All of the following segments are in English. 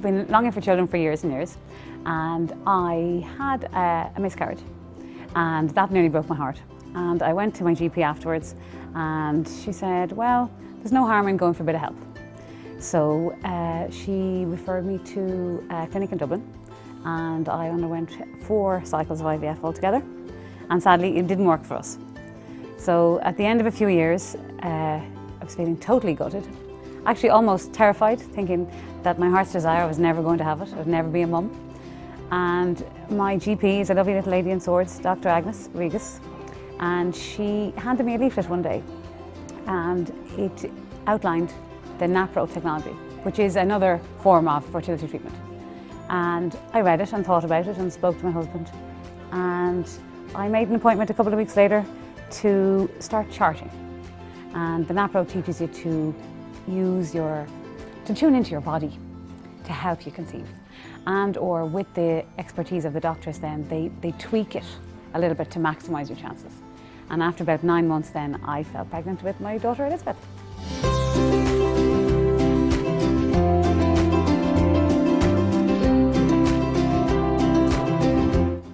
been longing for children for years and years, and I had a miscarriage, and that nearly broke my heart. And I went to my GP afterwards, and she said, well, there's no harm in going for a bit of help. So she referred me to a clinic in Dublin, and I underwent 4 cycles of IVF altogether, and sadly it didn't work for us. So at the end of a few years, I was feeling totally gutted, actually almost terrified, thinking that my heart's desire I was never going to have it, I'd never be a mum. And my GP is a lovely little lady in Swords, Dr. Agnes Regis, and she handed me a leaflet one day, and it outlined the NAPRO technology, which is another form of fertility treatment. And I read it and thought about it and spoke to my husband, and I made an appointment a couple of weeks later to start charting. And the NAPRO teaches you to tune into your body to help you conceive. And or with the expertise of the doctors then, they tweak it a little bit to maximise your chances. And after about 9 months then, I fell pregnant with my daughter Elizabeth.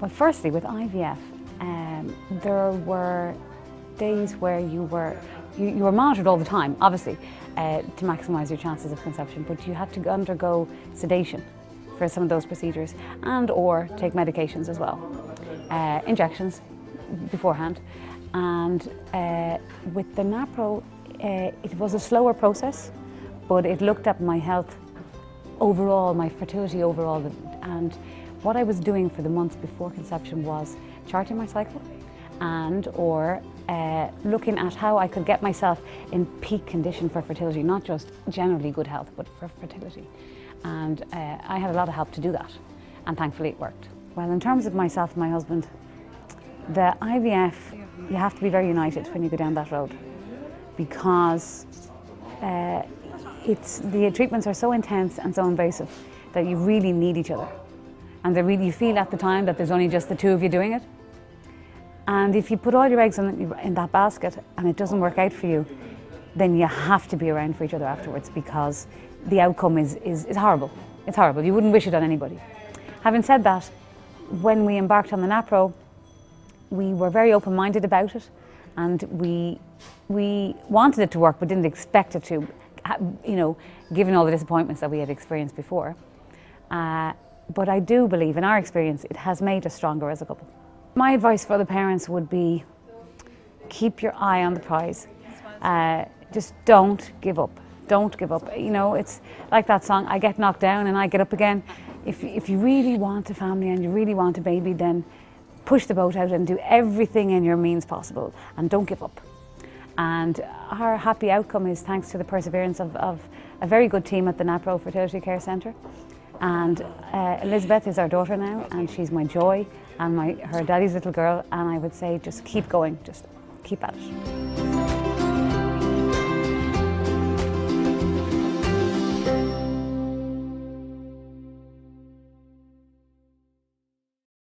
Well, firstly, with IVF, there were days where you were monitored all the time, obviously, to maximise your chances of conception, but you had to undergo sedation for some of those procedures and or take medications as well, injections beforehand. And with the NAPRO, it was a slower process, but it looked at my health overall, my fertility overall, and what I was doing for the months before conception was charting my cycle and or looking at how I could get myself in peak condition for fertility, not just generally good health, but for fertility. And I had a lot of help to do that, and thankfully it worked. Well, in terms of myself and my husband, the IVF, you have to be very united when you go down that road, because the treatments are so intense and so invasive that you really need each other. And you feel at the time that there's only just the 2 of you doing it. And if you put all your eggs in that basket and it doesn't work out for you, then you have to be around for each other afterwards, because the outcome is horrible. It's horrible. You wouldn't wish it on anybody. Having said that, when we embarked on the NAPRO, we were very open-minded about it, and we wanted it to work but didn't expect it to, you know, given all the disappointments that we had experienced before. But I do believe, in our experience, it has made us stronger as a couple. My advice for the parents would be, keep your eye on the prize. Just don't give up. Don't give up. You know, it's like that song, I get knocked down and I get up again. If you really want a family and you really want a baby, then push the boat out and do everything in your means possible, and don't give up. And our happy outcome is thanks to the perseverance of a very good team at the NAPRO Fertility Care Centre. And Elizabeth is our daughter now, and she's my joy and her daddy's little girl, and I would say just keep going, just keep at it.